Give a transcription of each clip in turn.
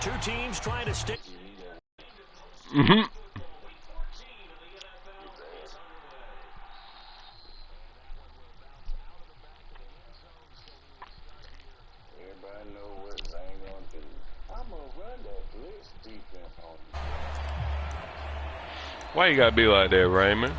Two teams trying to stick. Mm-hmm. Why you gotta be like that, Raymond?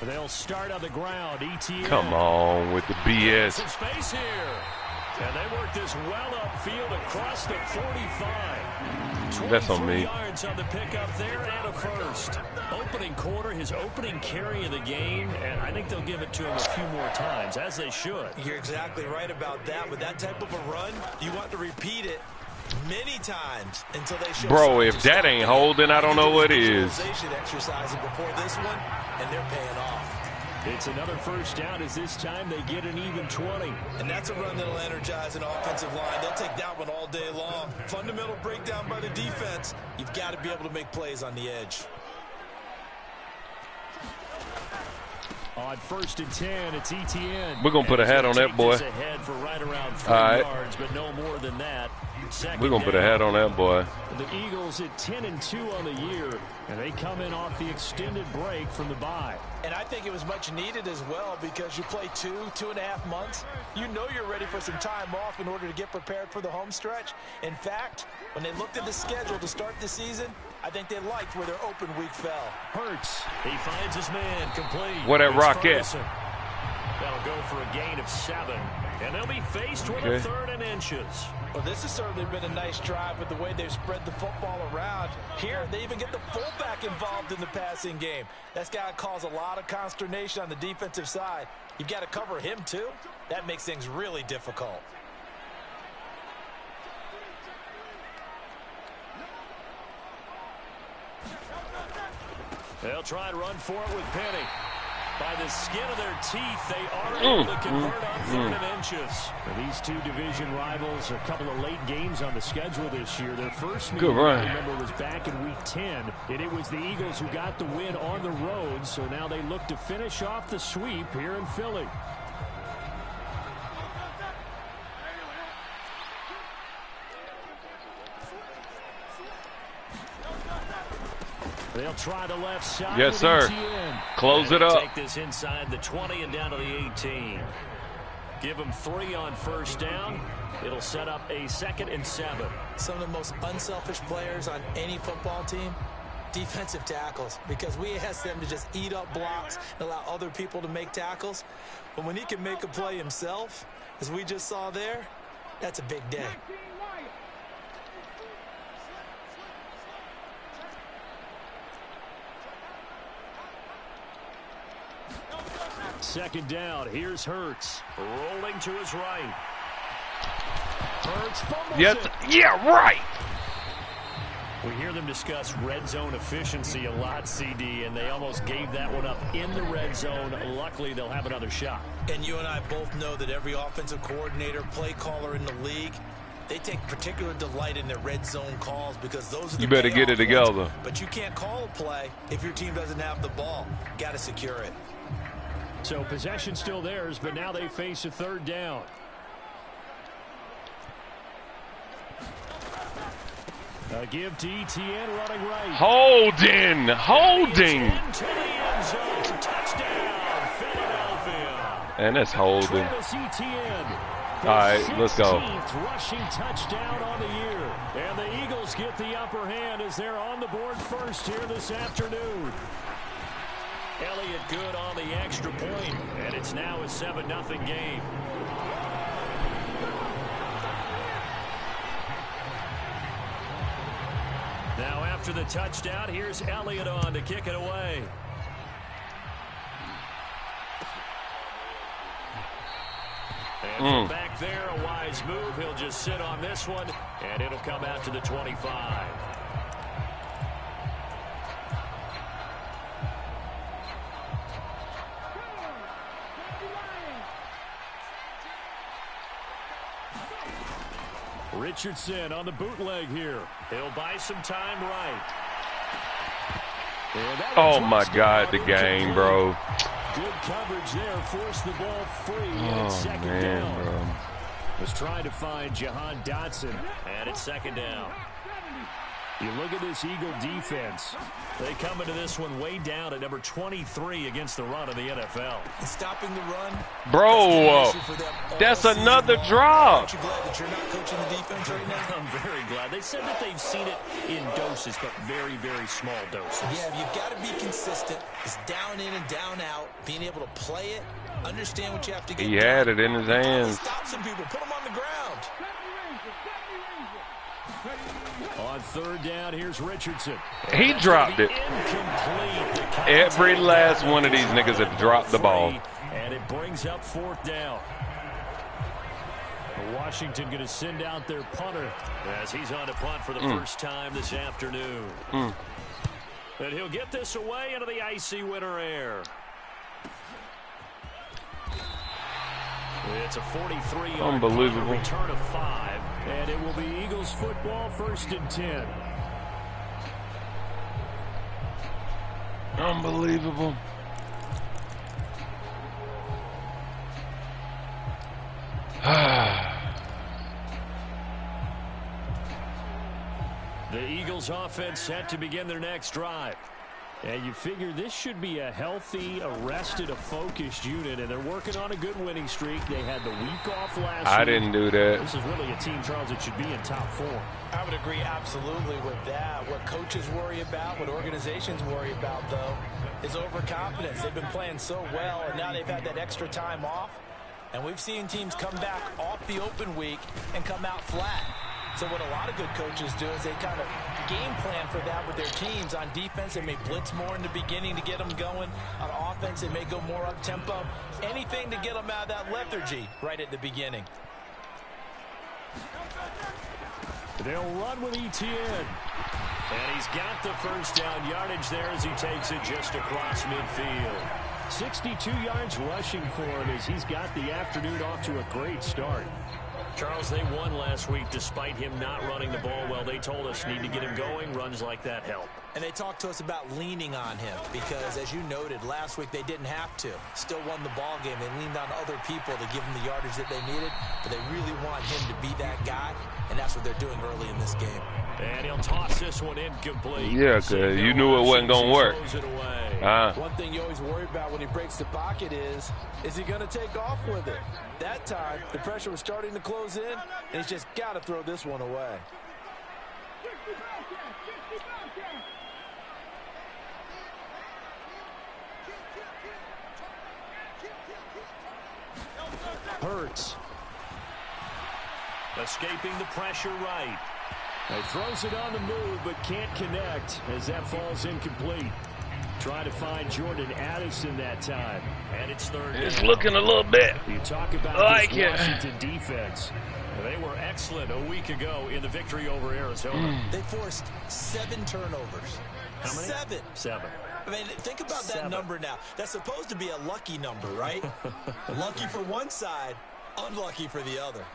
They'll start on the ground. ETN. Come on with the BS. Some space here. And they work this well upfield across the 45. That's on me. 23 yards on the pickup there and a first. Opening quarter, his opening carry of the game, and I think they'll give it to him a few more times, as they should. You're exactly right about that. With that type of a run, you want to repeat it many times until they show. Bro, if that ain't holding, I don't know what is. Exercising before this one, and they're paying off. It's another first down as this time they get an even 20. And that's a run that'll energize an offensive line. They'll take that one all day long. Fundamental breakdown by the defense. You've got to be able to make plays on the edge. On 1st and 10, it's ETN. We're going to put a hat on that boy. Ahead for right around 3 yards, but no more than that. We're going to put a hat on that boy. The Eagles at 10-2 on the year, and they come in off the extended break from the bye. And I think it was much needed as well because you play 2.5 months. You know you're ready for some time off in order to get prepared for the home stretch. In fact, when they looked at the schedule to start the season, I think they liked where their open week fell. Hurts, he finds his man complete. Where that rock at? That'll go for a gain of 7. And they'll be faced with a 3rd and inches. Well, this has certainly been a nice drive with the way they've spread the football around. Here, they even get the fullback involved in the passing game. That's got to cause a lot of consternation on the defensive side. You've got to cover him, too. That makes things really difficult. They'll try and run for it with Penny. By the skin of their teeth, they are able to convert on 3rd and inches. Now, these two division rivals, a couple of late games on the schedule this year. Their first meeting, I remember, was back in Week 10, and it was the Eagles who got the win on the road, so now they look to finish off the sweep here in Philly. They'll try the left side. Yes, sir. Close it up. Take this inside the 20 and down to the 18. Give them 3 on 1st down. It'll set up a 2nd and 7. Some of the most unselfish players on any football team, defensive tackles, because we ask them to just eat up blocks and allow other people to make tackles. But when he can make a play himself, as we just saw there, that's a big day. Second down. Here's Hurts. Rolling to his right. Hurts fumbles it. Yeah, right. We hear them discuss red zone efficiency a lot, CD, and they almost gave that one up in the red zone. Luckily, they'll have another shot. And you and I both know that every offensive coordinator, play caller in the league, they take particular delight in their red zone calls because those are the You better get it together. But you can't call a play if your team doesn't have the ball. Got to secure it. So possession still theirs, but now they face a 3rd down. A give to ETN running right. Holding. Into the end zone. Touchdown, Philadelphia. And that's holding. Travis Etienne. All right, let's go. 16th rushing touchdown on the year. And the Eagles get the upper hand as they're on the board first here this afternoon. Elliott good on the extra point, and it's now a 7-0 game. Now after the touchdown, here's Elliott on to kick it away. And from back there, a wise move. He'll just sit on this one, and it'll come out to the 25. Richardson on the bootleg here. He'll buy some time right. Oh, my God, the game, bro. Good coverage there. Forced the ball free. Oh, second man, down. bro. Was trying to find Jahan Dotson. And it's second down. You look at this Eagle defense. They come into this one way down at number 23 against the run of the NFL. And stopping the run. Bro, that's another drop. Aren't you glad that you're not coaching the defense right now? I'm very glad. They said that they've seen it in doses, but very, very small doses. Yeah, you've got to be consistent. It's down in and down out. Being able to play it, understand what you have to get. He had it in his hands. Stop some people. Put them on the ground. On third down, here's Richardson. He dropped it. Every last one of these niggas have dropped the ball. And it brings up fourth down. Washington going to send out their punter as he's on to punt for the first time this afternoon. And he'll get this away into the icy winter air. It's a 43-yard return of 5, and it will be Eagles football, 1st and 10. Unbelievable. The Eagles offense set to begin their next drive. And you figure this should be a healthy, arrested, a focused unit, and they're working on a good winning streak. They had the week off last week. I didn't do that. This is really a team, Charles, that should be in top form. I would agree absolutely with that. What coaches worry about, what organizations worry about, though, is overconfidence. They've been playing so well, and now they've had that extra time off. And we've seen teams come back off the open week and come out flat. So what a lot of good coaches do is they kind of game plan for that with their teams. On defense, they may blitz more in the beginning to get them going. On offense, they may go more up-tempo. Anything to get them out of that lethargy right at the beginning. They'll run with Etienne. And he's got the first down yardage there as he takes it just across midfield. 62 yards rushing for him as he's got the afternoon off to a great start. Charles, they won last week despite him not running the ball well. They told us need to get him going. Runs like that help. And they talked to us about leaning on him because, as you noted, last week they didn't have to. Still won the ball game. They leaned on other people to give them the yardage that they needed, but they really want him to be that guy, and that's what they're doing early in this game. And he'll toss this one incomplete. Yeah, because you knew it wasn't going to work. One thing you always worry about when he breaks the pocket is he going to take off with it? That time, the pressure was starting to close in, and he's just got to throw this one away. Hurts. Escaping the pressure right. He throws it on the move, but can't connect as that falls incomplete. Try to find Jordan Addison that time. And it's third down. It's looking a little bit You talk about this Washington defense. They were excellent a week ago in the victory over Arizona. They forced 7 turnovers. How many? 7. I mean, think about that number now. That's supposed to be a lucky number, right? Lucky for one side, unlucky for the other.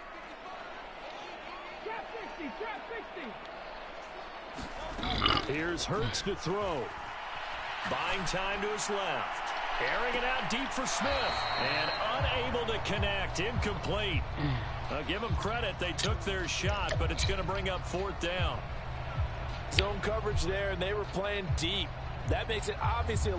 Here's Hurts to throw. Buying time to his left. Airing it out deep for Smith. And unable to connect. Incomplete. I'll give them credit. They took their shot, but it's going to bring up fourth down. Zone coverage there, and they were playing deep. That makes it obviously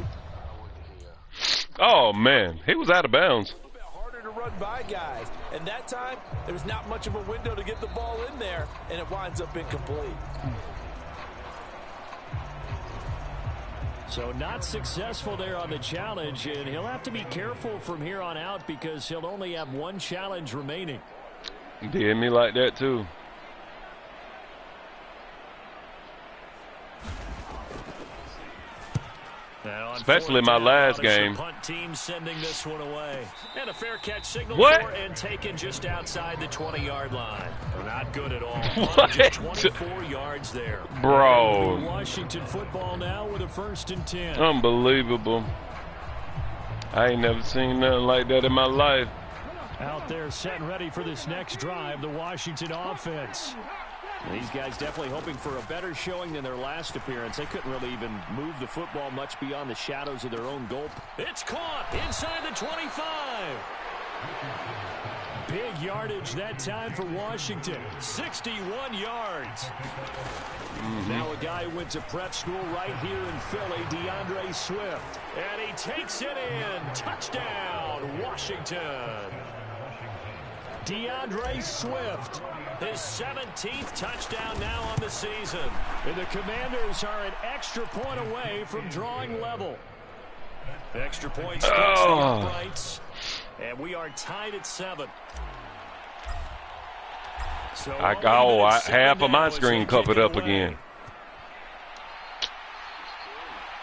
Oh, man. He was out of bounds. a little bit harder to run by guys. And that time, there was not much of a window to get the ball in there, and it winds up incomplete. So not successful there on the challenge, and he'll have to be careful from here on out because he'll only have one challenge remaining. Did me like that, too. Especially my last game. Punt team sending this one away. And a fair catch signal What? and taken just outside the 20-yard line. Not good at all. What? Just 24 yards there. Bro. Washington football now with a 1st and 10. Unbelievable. I ain't never seen nothing like that in my life. Out there set and ready for this next drive, the Washington offense. These guys definitely hoping for a better showing than their last appearance. They couldn't really even move the football much beyond the shadows of their own goal. It's caught inside the 25. Big yardage that time for Washington. 61 yards. Now a guy who went to prep school right here in Philly, DeAndre Swift. And he takes it in. Touchdown, Washington. DeAndre Swift, his 17th touchdown now on the season. And the Commanders are an extra point away from drawing level. Extra points the uprights. And we are tied at 7. So half of my screen covered up again.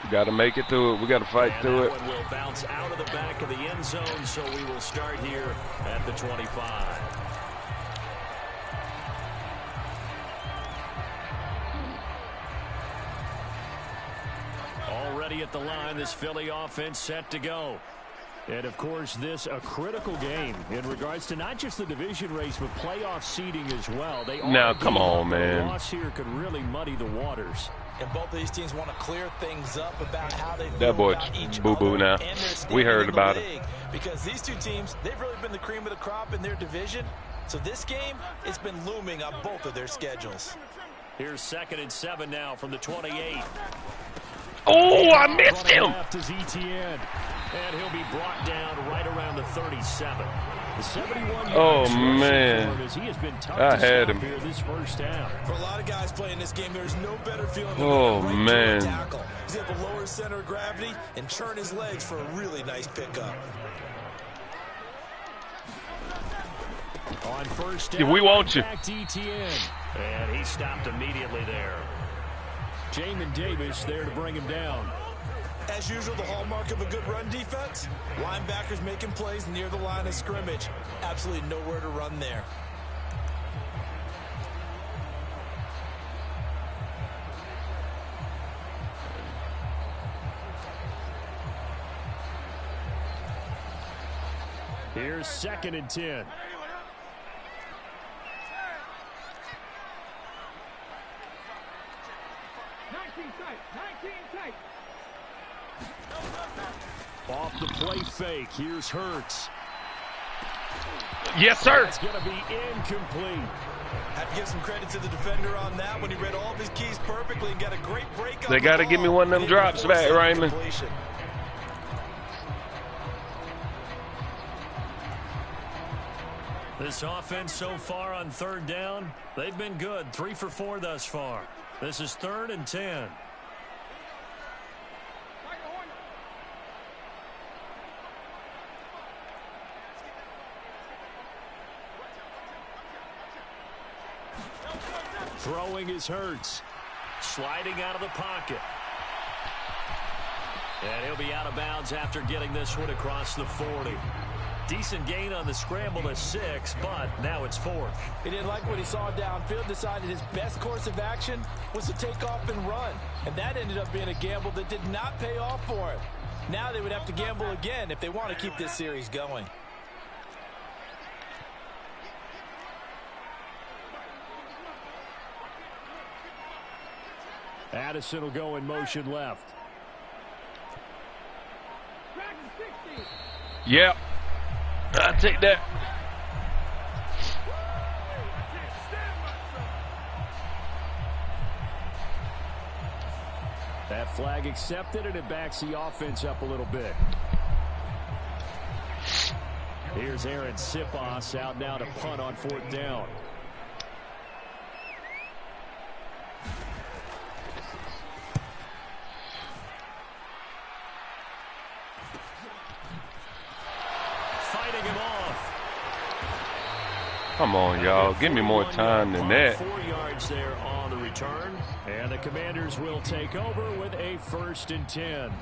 We got to make it through it. We got to fight through it. One will bounce out of the back of the end zone, so we will start here at the 25. Already at the line, this Philly offense set to go. And, of course, this a critical game in regards to not just the division race, but playoff seeding as well. Now, come on, man. Loss here could really muddy the waters. And both of these teams want to clear things up about how they feel that boy about each boo-boo now. We heard about it. Because these two teams, they've really been the cream of the crop in their division. So this game, it's been looming on both of their schedules. Here's 2nd and 7 now from the 28. Oh, I missed him. Left is Etienne. And he'll be brought down right around the 37. The 71 oh, man. He has been tough I to had him. here this first half. For a lot of guys playing this game, there's no better feeling than oh, right man. to a tackle. He's able to lower his center of gravity and turn his legs for a really nice pickup. On first down, yeah, we want you. Etienne. And he stopped immediately there. Jamin Davis there to bring him down. As usual, the hallmark of a good run defense, linebackers making plays near the line of scrimmage. Absolutely nowhere to run there. Here's 2nd and 10. Off the play fake. Here's Hurts. Yes, sir. It's going to be incomplete. Have to give some credit to the defender on that when he read all of his keys perfectly and got a great break. They got to give me one of them drops back, Raymond. This offense so far on 3rd down, they've been good. 3 for 4 thus far. This is 3rd and 10. Throwing is Hurts. Sliding out of the pocket. And he'll be out of bounds after getting this one across the 40. Decent gain on the scramble to 6, but now it's 4th. He didn't like what he saw downfield, decided his best course of action was to take off and run. And that ended up being a gamble that did not pay off for him. Now they would have to gamble again if they want to keep this series going. Addison will go in motion left. Yep. I'll take that. That flag accepted, and it backs the offense up a little bit. Here's Aaron Sipos out now to punt on 4th down. Come on, y'all. Give me more time than that. 4 yards there on the return. And the Commanders will take over with a 1st and 10.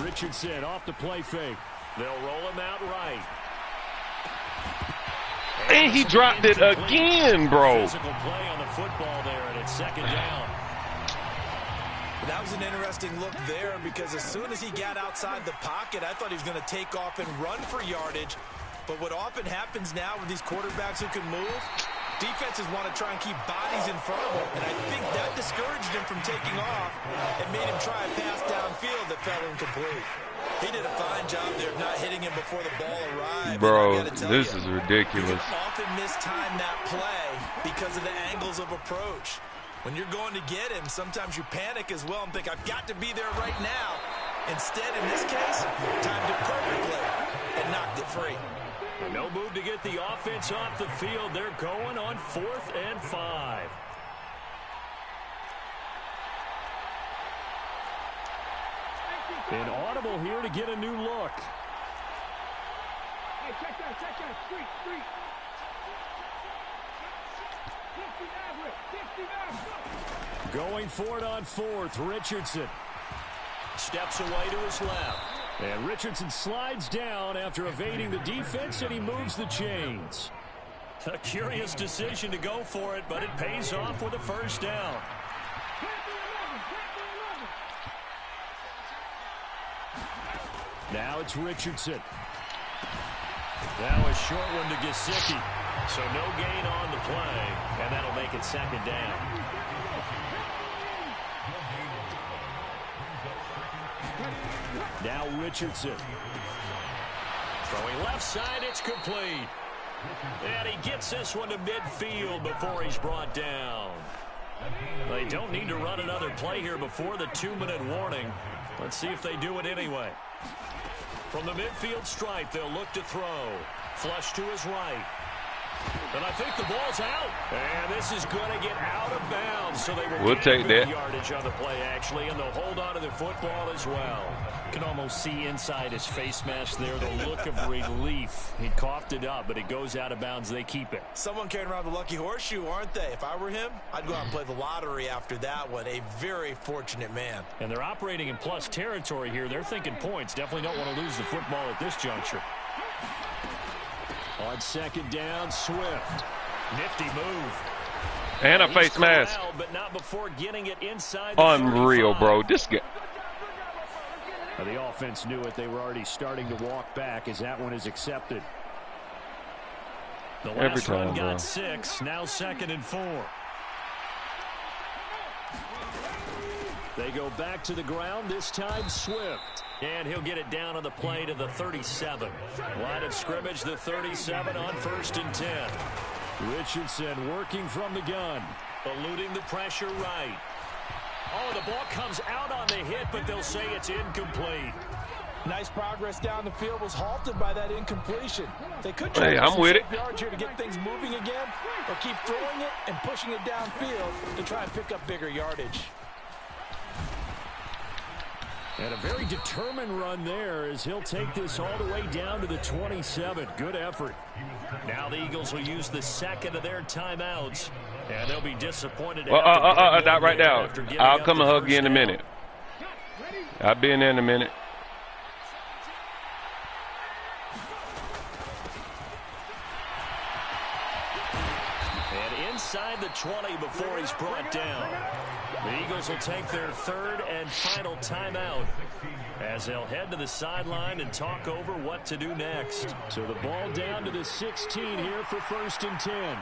Richardson off the play fake. They'll roll him out right. And he dropped it again, bro. Physical play on the football there, and it's 2nd down. That was an interesting look there because as soon as he got outside the pocket, I thought he was going to take off and run for yardage. But what often happens now with these quarterbacks who can move, defenses want to try and keep bodies in front of them. And I think that discouraged him from taking off and made him try a pass downfield that fell incomplete. He did a fine job there of not hitting him before the ball arrived. Bro, this is ridiculous. You can often mistime that play because of the angles of approach. When you're going to get him, sometimes you panic as well and think, I've got to be there right now. Instead, in this case, timed it perfectly and knocked it free. No move to get the offense off the field. They're going on 4th and 5. An audible here to get a new look. Hey, check that, street. Going for it on 4th, Richardson. Steps away to his left. And Richardson slides down after evading the defense, and he moves the chains. A curious decision to go for it, but it pays off with a first down. Now it's Richardson. Now a short one to Gesicki. So no gain on the play, and that'll make it 2nd down. Now Richardson. Throwing left side, it's complete. And he gets this one to midfield before he's brought down. They don't need to run another play here before the 2-minute warning. Let's see if they do it anyway. From the midfield stripe, they'll look to throw. Flush to his right. And I think the ball's out. And this is going to get out of bounds. So they will take that yardage on the play, actually, and they'll hold on to the football as well. You can almost see inside his face mask there the look of relief. He coughed it up, but it goes out of bounds. They keep it. Someone carrying around the lucky horseshoe, aren't they? If I were him, I'd go out and play the lottery after that one. A very fortunate man. And they're operating in plus territory here. They're thinking points. Definitely don't want to lose the football at this juncture. On 2nd down, Swift. Nifty move. And a face mask. Out, but not before getting it inside. Unreal, bro. This guy. The offense knew it. They were already starting to walk back as that one is accepted. The last run got 6. Now 2nd and 4. They go back to the ground, this time Swift. And he'll get it down on the play to the 37. Line of scrimmage, the 37 on 1st and 10. Richardson working from the gun. Eluding the pressure right. Oh, the ball comes out on the hit, but they'll say it's incomplete. Nice progress down the field was halted by that incompletion. They could try yards here to get things moving again, or keep throwing it and pushing it downfield to try and pick up bigger yardage. And a very determined run there as he'll take this all the way down to the 27. Good effort. Now the Eagles will use the 2nd of their timeouts. And they'll be disappointed. Not right now. I'll come and hug you in a minute. I'll be in there in a minute. And inside the 20 before he's brought down. The Eagles will take their 3rd and final timeout as they'll head to the sideline and talk over what to do next. So the ball down to the 16 here for 1st and 10.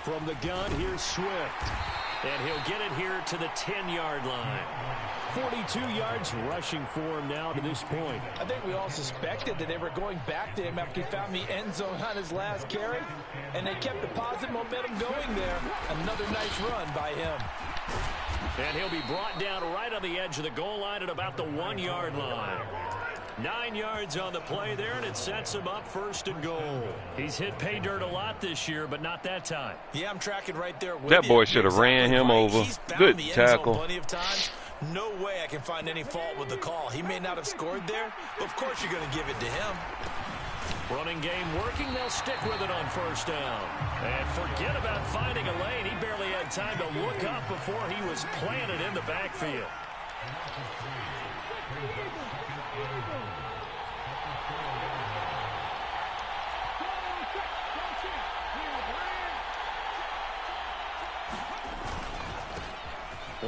From the gun, here's Swift. And he'll get it here to the 10-yard line. 42 yards rushing for him now to this point. I think we all suspected that they were going back to him after he found the end zone on his last carry, and they kept the positive momentum going there. Another nice run by him. And he'll be brought down right on the edge of the goal line at about the 1-yard line. 9 yards on the play there, and it sets him up 1st and goal. He's hit pay dirt a lot this year, but not that time. Yeah, I'm tracking right there with that boy should have ran him over. Good tackle. Plenty of times. No way I can find any fault with the call. He may not have scored there, but of course you're going to give it to him. Running game working. They'll stick with it on 1st down. And forget about finding a lane. He barely had time to look up before he was planted in the backfield.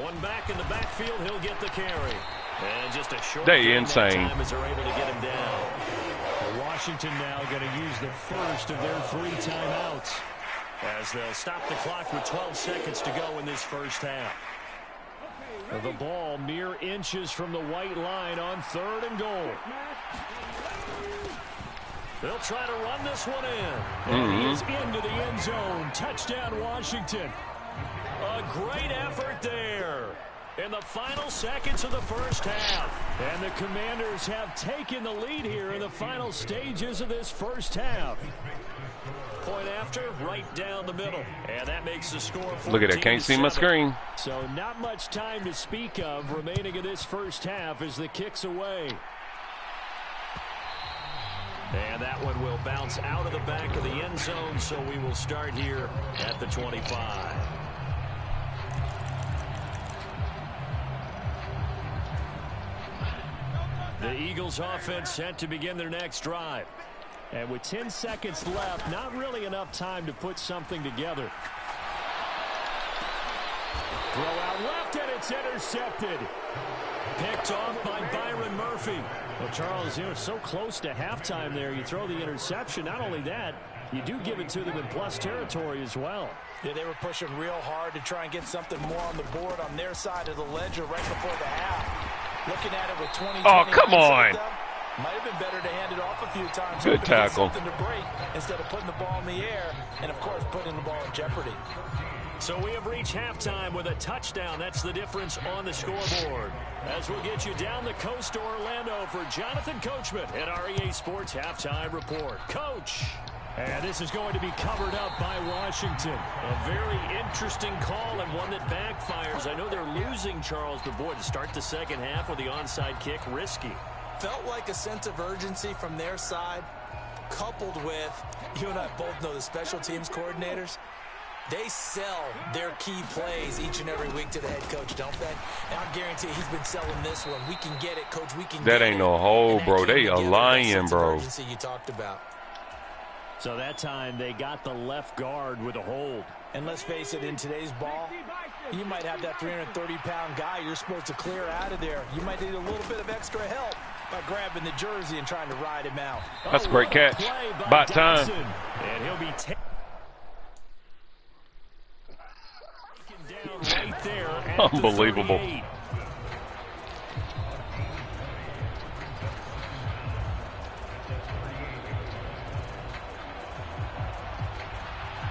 One back in the backfield, he'll get the carry. And just a short they insane. time as they're able to get him down. Washington now going to use the first of their 3 timeouts as they'll stop the clock with 12 seconds to go in this first half. The ball mere inches from the white line on 3rd and goal. They'll try to run this one in. And he is into the end zone. Touchdown, Washington. A great effort there in the final seconds of the first half. And the Commanders have taken the lead here in the final stages of this first half. Point after, right down the middle. And that makes the score 14-7. Look at that. Can't see my screen. So not much time to speak of remaining in this first half as the kick's away. And that one will bounce out of the back of the end zone, so we will start here at the 25. The Eagles offense set to begin their next drive. And with 10 seconds left, not really enough time to put something together. Throw out left, and it's intercepted. Picked off by Byron Murphy. Well, Charles, so close to halftime there. You throw the interception. Not only that, you do give it to them in plus territory as well. Yeah, they were pushing real hard to try and get something more on the board on their side of the ledger right before the half. Looking at it with 20. Oh, come on. Might have been better to hand it off a few times. Good tackle. Something to break instead of putting the ball in the air and, of course, putting the ball in jeopardy. So we have reached halftime with a touchdown. That's the difference on the scoreboard. As we'll get you down the coast to Orlando for Jonathan Coachman at our EA Sports Halftime Report. Coach. And this is going to be covered up by Washington. A very interesting call and one that backfires. I know they're losing, Charles, but boy, to start the second half with the onside kick, risky. Felt like a sense of urgency from their side, coupled with, you and I both know the special teams coordinators. They sell their key plays each and every week to the head coach, don't they? And I guarantee he's been selling this one. We can get it, coach. We can get it. That ain't no hole, bro. They a lion, bro. You talked about. So that time they got the left guard with a hold. And let's face it, in today's ball, you might have that 330-pound guy you're supposed to clear out of there. You might need a little bit of extra help by grabbing the jersey and trying to ride him out. That's a great catch. About time. And he'll be taken down right there at unbelievable. The 38.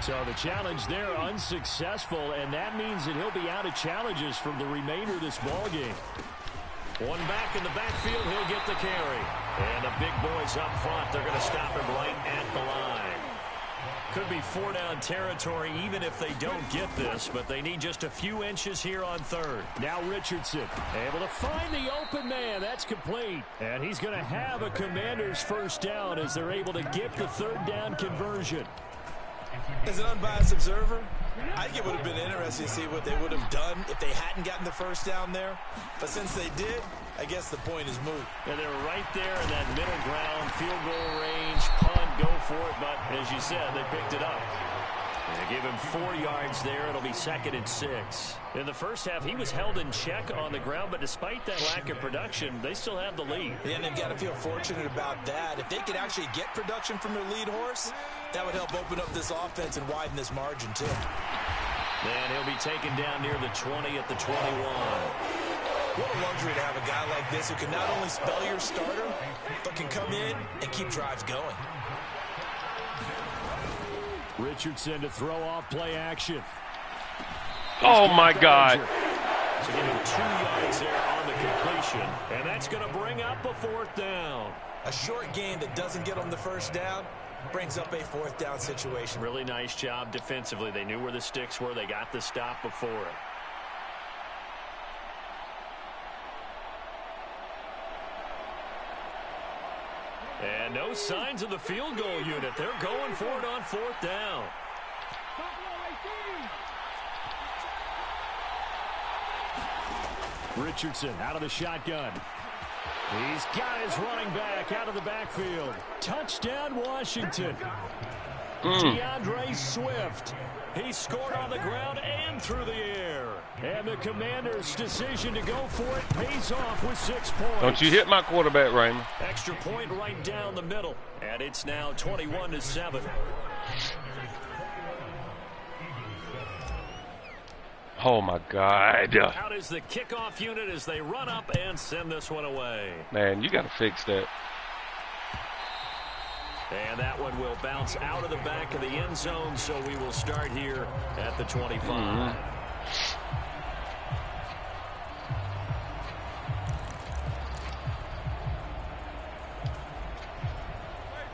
So the challenge there unsuccessful, and that means that he'll be out of challenges from the remainder of this ball game. One back in the backfield, he'll get the carry. And the big boys up front, they're going to stop him right at the line. Could be 4-down territory even if they don't get this, but they need just a few inches here on 3rd. Now Richardson able to find the open man. That's complete. And he's going to have a Commander's first down as they're able to get the 3rd down conversion. As an unbiased observer, I think it would have been interesting to see what they would have done if they hadn't gotten the first down there. But since they did, I guess the point is moot. And they were right there in that middle ground, field goal range, punt, go for it. But as you said, they picked it up. They give him 4 yards there. It'll be 2nd and 6. In the first half, he was held in check on the ground, but despite that lack of production, they still have the lead. Yeah, and they've got to feel fortunate about that. If they could actually get production from their lead horse, that would help open up this offense and widen this margin, too. And he'll be taken down near the 20 at the 21. What a luxury to have a guy like this who can not only spell your starter, but can come in and keep drives going. Richardson to throw off play action. Oh, my God. So give him 2 yards there on the completion. And that's going to bring up a 4th down. A short game that doesn't get them the first down brings up a 4th down situation. Really nice job defensively. They knew where the sticks were. They got the stop before it. And no signs of the field goal unit. They're going for it on 4th down. Richardson out of the shotgun. He's got his running back out of the backfield. Touchdown, Washington. DeAndre Swift. He scored on the ground and through the air. And the Commanders' decision to go for it pays off with 6 points. Don't you hit my quarterback, Raymond. Extra point right down the middle. And it's now 21-7. Oh, my God. Out is the kickoff unit as they run up and send this one away. Man, you got to fix that. And that one will bounce out of the back of the end zone, so we will start here at the 25.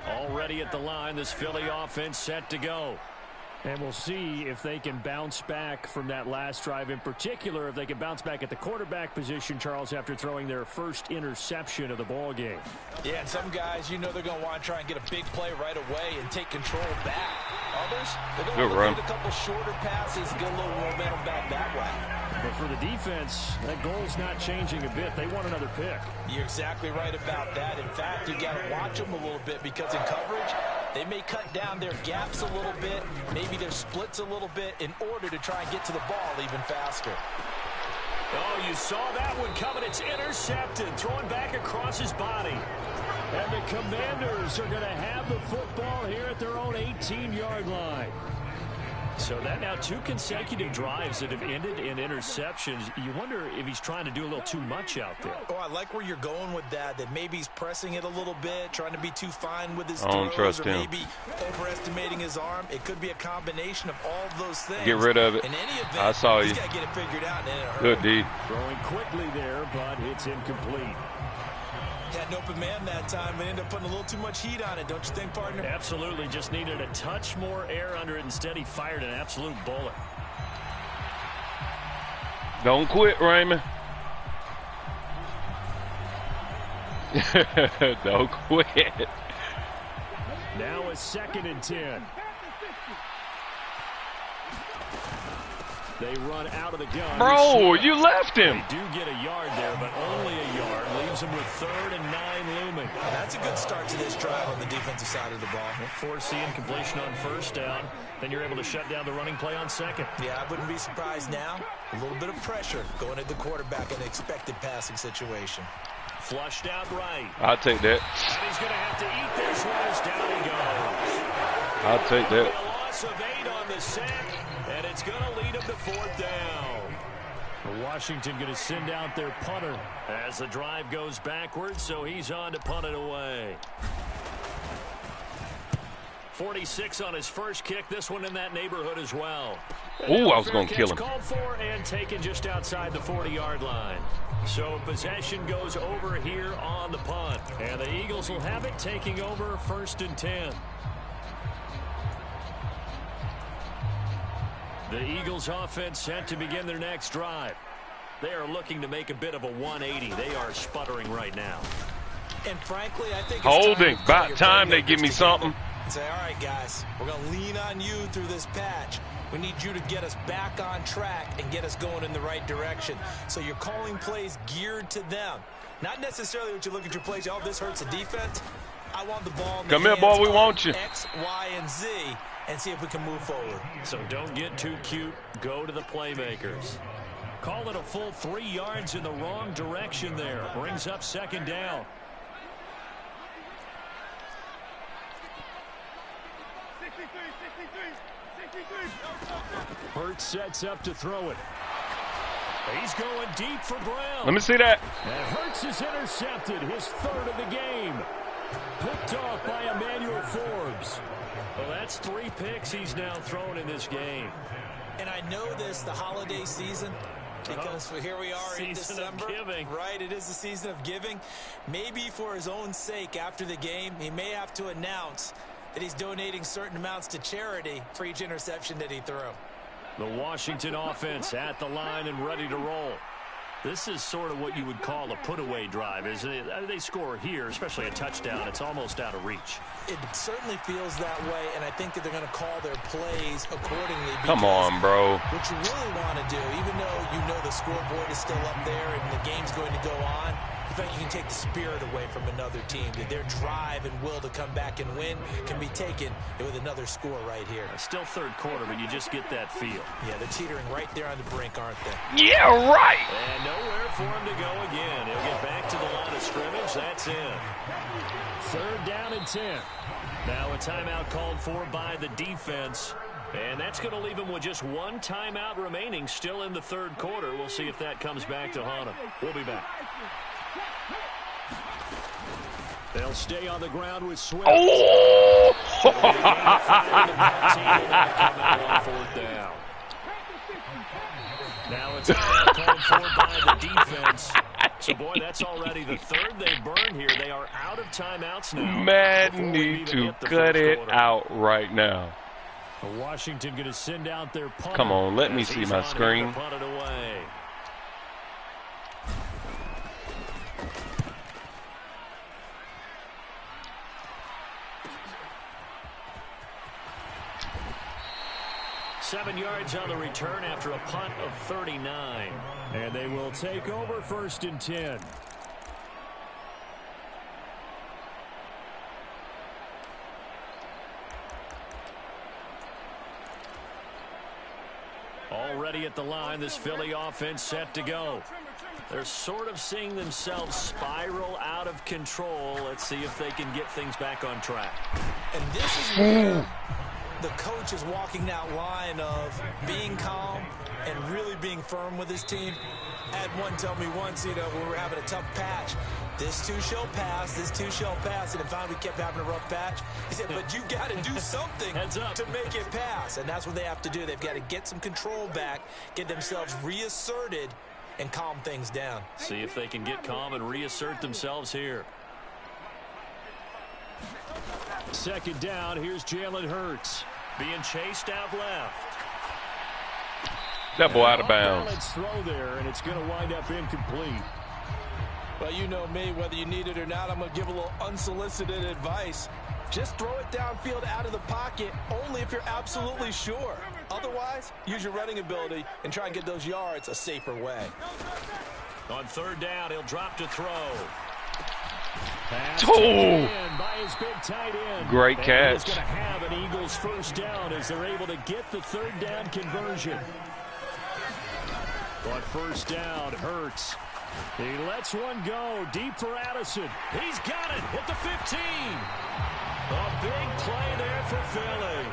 Already at the line, this Philly offense set to go. And we'll see if they can bounce back from that last drive. In particular, if they can bounce back at the quarterback position, Charles, after throwing their first interception of the ball game. Yeah, and some guys, you know they're going to want to try and get a big play right away and take control back. Others, they're going to want to get a couple shorter passes and get a little momentum back that way. But for the defense, that goal's not changing a bit. They want another pick. You're exactly right about that. In fact, you got to watch them a little bit because in coverage, they may cut down their gaps a little bit, maybe their splits a little bit in order to try and get to the ball even faster. Oh, you saw that one coming. It's intercepted, throwing back across his body. And the Commanders are going to have the football here at their own 18-yard line. So that now 2 consecutive drives that have ended in interceptions. You wonder if he's trying to do a little too much out there. Oh, I like where you're going with that maybe he's pressing it a little bit, trying to be too fine with his throws, or maybe overestimating his arm. It could be a combination of all of those things. Get rid of it. In any event, I saw you. He's got to get it figured out in a hurry. Good D. Throwing quickly there, but it's incomplete. Had an open man that time, but ended up putting a little too much heat on it, don't you think, partner? Absolutely. Just needed a touch more air under it. Instead, he fired an absolute bullet. Don't quit, Raymond. Don't quit. Now a 2nd and 10. They run out of the gun. Bro, you left him. They do get a yard there, but only a yard. Leaves them with 3rd and 9 looming. That's a good start to this drive on the defensive side of the ball. Foreseeing completion on 1st down. Then you're able to shut down the running play on 2nd. Yeah, I wouldn't be surprised now. A little bit of pressure going at the quarterback in an expected passing situation. Flushed out right. I'll take that. And he's going to have to eat this one as down he goes. I'll take that. A loss of 8 on the sack, and it's going to lead him to 4th down. Washington going to send out their punter as the drive goes backwards, so he's on to punt it away. 46 on his first kick. This one in that neighborhood as well. Ooh, I was going to kill him. Called for and taken just outside the 40-yard line. So possession goes over here on the punt. And the Eagles will have it, taking over 1st and 10. The Eagles offense set to begin their next drive. They are looking to make a bit of a 180. They are sputtering right now. And frankly, I think holding. About time they give me something. And say, all right, guys, we're going to lean on you through this patch. We need you to get us back on track and get us going in the right direction. So you're calling plays geared to them. Not necessarily what you look at your plays, oh, this hurts the defense. I want the ball in the Come here, boy, we want you. X, Y, and Z, and see if we can move forward. So don't get too cute. Go to the playmakers. Call it a full 3 yards in the wrong direction there. Brings up 2nd down. Hurts sets up to throw it. He's going deep for Brown. Let me see that. And Hurts is intercepted, his 3rd of the game. Picked off by Emmanuel Forbes. Well, that's 3 picks he's now thrown in this game. And I know this, the holiday season, because here we are in December. Right, it is the season of giving. Maybe for his own sake after the game, he may have to announce that he's donating certain amounts to charity for each interception that he threw. The Washington offense at the line and ready to roll. This is sort of what you would call a put-away drive, isn't it? They score here, especially a touchdown. It's almost out of reach. It certainly feels that way, and I think that they're going to call their plays accordingly. Come on, bro. What you really want to do, even though you know the scoreboard is still up there and the game's going to go on, In fact, you can take the spirit away from another team. That their drive and will to come back and win can be taken with another score right here. Still third quarter, but you just get that feel. Yeah, they're teetering right there on the brink, aren't they? Yeah, right. And nowhere for him to go again. He'll get back to the line of scrimmage. That's in. 3rd down and 10. Now a timeout called for by the defense. And that's going to leave him with just 1 timeout remaining still in the 3rd quarter. We'll see if that comes back to haunt him. We'll be back. They'll stay on the ground with Swift. Oh! Now it's called for by the defense. So, boy, that's already the 3rd they've burned here. They are out of timeouts now. Man, need to cut it out right now. Washington going to send out their punter. Come on, let me see my screen. Punt it away. Seven yards on the return after a punt of 39. And they will take over 1st and 10. Already at the line, this Philly offense set to go. They're sort of seeing themselves spiral out of control. Let's see if they can get things back on track. And this is where the coach is walking that line of being calm and really being firm with his team. I had one tell me once, we were having a tough patch. This too shall pass, this too shall pass. And finally we kept having a rough patch. He said, but you got to do something to make it pass. And that's what they have to do. They've got to get some control back, get themselves reasserted, and calm things down. See if they can get calm and reassert themselves here. 2nd down, here's Jalen Hurts. Being chased out left. That boy out of bounds. Let's throw there, and it's going to wind up incomplete. Well, you know me, whether you need it or not, I'm going to give a little unsolicited advice. Just throw it downfield out of the pocket, only if you're absolutely sure. Otherwise, use your running ability and try and get those yards a safer way. On 3rd down, he'll drop to throw. By his big tight end. Great catch. He's going to have an Eagles 1st down as they're able to get the 3rd down conversion. On 1st down, Hurts. He lets one go deep for Addison. He's got it at the 15. A big play there for Philly.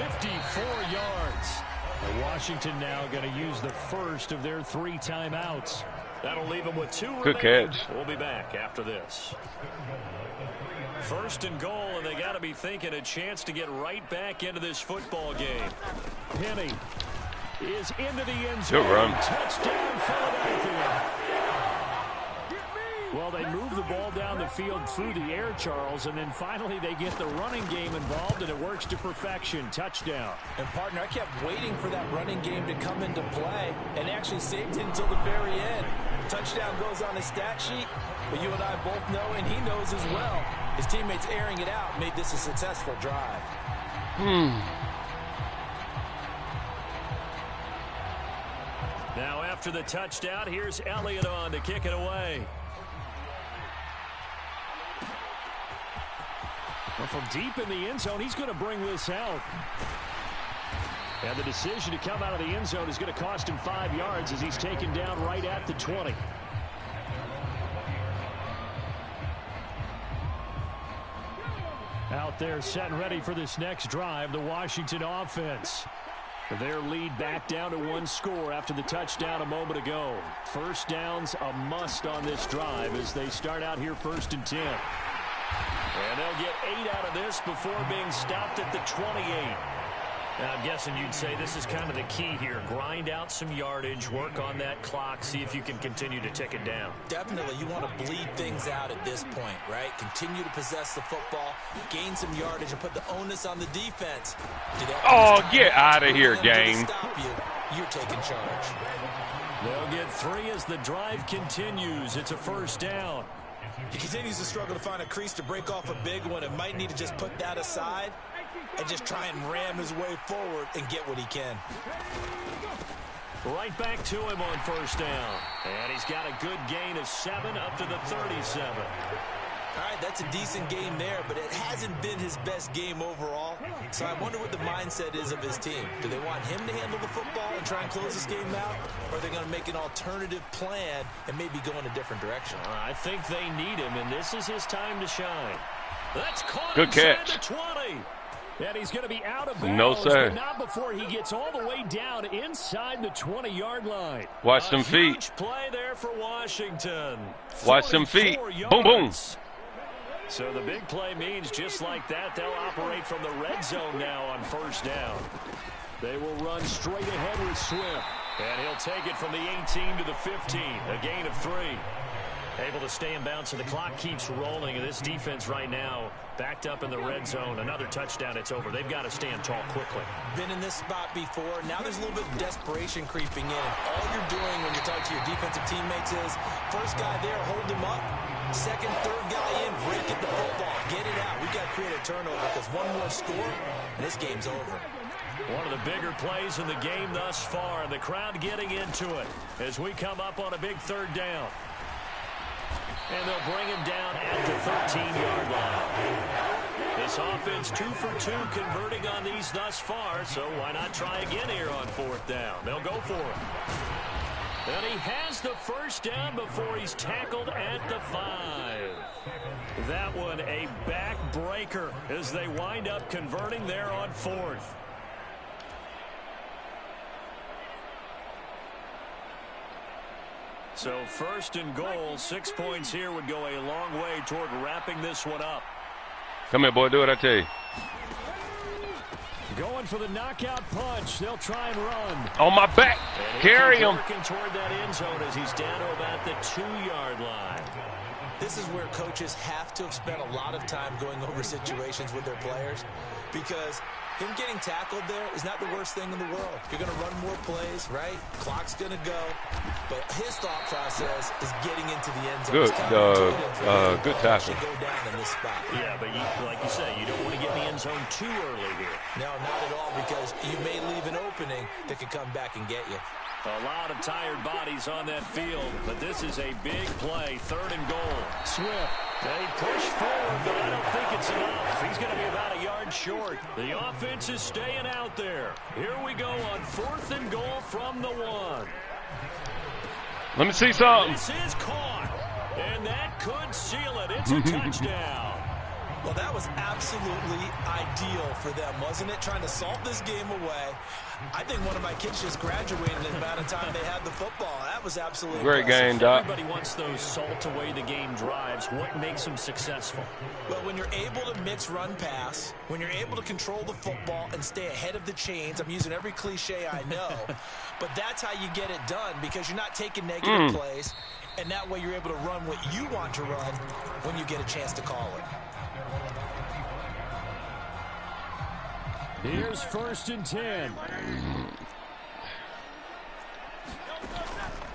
54 yards. And Washington now going to use the 1st of their 3 timeouts. That'll leave them with 2 remaining. Good catch. We'll be back after this. 1st and goal, and they got to be thinking a chance to get right back into this football game. Penny is into the end zone. Good run. Touchdown, Philadelphia. Well, they move the ball down the field through the air, Charles, and then finally they get the running game involved, and it works to perfection. Touchdown. And, partner, I kept waiting for that running game to come into play, and actually saved it until the very end. Touchdown goes on the stat sheet, but you and I both know, and he knows as well, his teammates airing it out made this a successful drive. Now after the touchdown, here's Elliott on to kick it away. Well, from deep in the end zone, he's going to bring this out. And the decision to come out of the end zone is going to cost him 5 yards as he's taken down right at the 20. Out there set and ready for this next drive, the Washington offense. Their lead back down to 1 score after the touchdown a moment ago. 1st down's a must on this drive as they start out here 1st and 10. And they'll get 8 out of this before being stopped at the 28. Now, I'm guessing you'd say this is kind of the key here. Grind out some yardage, work on that clock, see if you can continue to tick it down. Definitely, you want to bleed things out at this point, right? Continue to possess the football, gain some yardage, and put the onus on the defense. Oh, get out of here, game. You're taking charge. They'll get 3 as the drive continues. It's a 1st down. He continues to struggle to find a crease to break off a big one and might need to just put that aside and just try and ram his way forward and get what he can. Right back to him on first down. And he's got a good gain of 7 up to the 37. All right, that's a decent game there, but it hasn't been his best game overall. So I wonder what the mindset is of his team. Do they want him to handle the football and try and close this game out? Or are they going to make an alternative plan and maybe go in a different direction? I think they need him, and this is his time to shine. That's caught. Good catch. The 20. And he's going to be out of bounds. No, sir. But not before he gets all the way down inside the 20-yard line. Watch them feet. Huge play there for Washington. Watch them feet. Boom, boom. So the big play means just like that, they'll operate from the red zone now on first down. They will run straight ahead with Swift. And he'll take it from the 18 to the 15. A gain of 3. Able to stay in bounds, so the clock keeps rolling. And this defense right now backed up in the red zone. Another touchdown, it's over. They've got to stand tall quickly. Been in this spot before. Now there's a little bit of desperation creeping in. And all you're doing when you're talking to your defensive teammates is, first guy there, hold him up. Second, third guy in, break it the football. Get it out. We've got to create a turnover because one more score, and this game's over. One of the bigger plays in the game thus far, and the crowd getting into it as we come up on a big third down. And they'll bring him down at the 13-yard line. This offense 2 for 2 converting on these thus far, so why not try again here on fourth down? They'll go for it. And he has the first down before he's tackled at the 5. That one a backbreaker as they wind up converting there on fourth. So first and goal, 6 points here would go a long way toward wrapping this one up. Come here, boy. Do what I tell you. Going for the knockout punch. They'll try and run. On my back. Carry him. Working toward that end zone as he's down to about the 2-yard line. This is where coaches have to have spent a lot of time going over situations with their players, because him getting tackled there is not the worst thing in the world. You're going to run more plays, right? Clock's going to go. But his thought process is getting into the end zone. Good tackle. Go down in this spot. Yeah, but like you say, you don't want to get in the end zone too early here. No, not at all, because you may leave an opening that could come back and get you. A lot of tired bodies on that field, but this is a big play. Third and goal. Swift. They push forward, but I don't think it's enough. He's going to be about a yard short. The offense is staying out there. Here we go on fourth and goal from the 1. Let me see something. This is caught, and that could seal it. It's a touchdown. Well, that was absolutely ideal for them, wasn't it? Trying to salt this game away. I think one of my kids just graduated in the amount of time they had the football. That was absolutely great impressive. game, Doc. Everybody wants those salt away the game drives. What makes them successful? Well, when you're able to mix run pass, when you're able to control the football and stay ahead of the chains, I'm using every cliche I know, but that's how you get it done, because you're not taking negative plays, and that way you're able to run what you want to run when you get a chance to call it. Here's first and 10.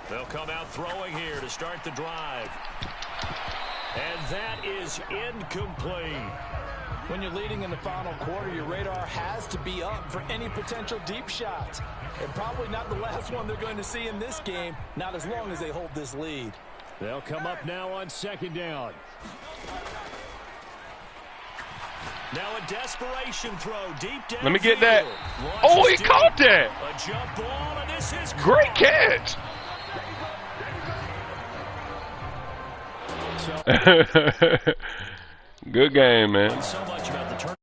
They'll come out throwing here to start the drive. And that is incomplete. When you're leading in the final quarter, your radar has to be up for any potential deep shots. And probably not the last one they're going to see in this game, not as long as they hold this lead. They'll come up now on second down. Now a desperation throw deep down. Let me get that. Oh, he caught that. A jump ball, and this is great catch. Good game, man. So much about the turn.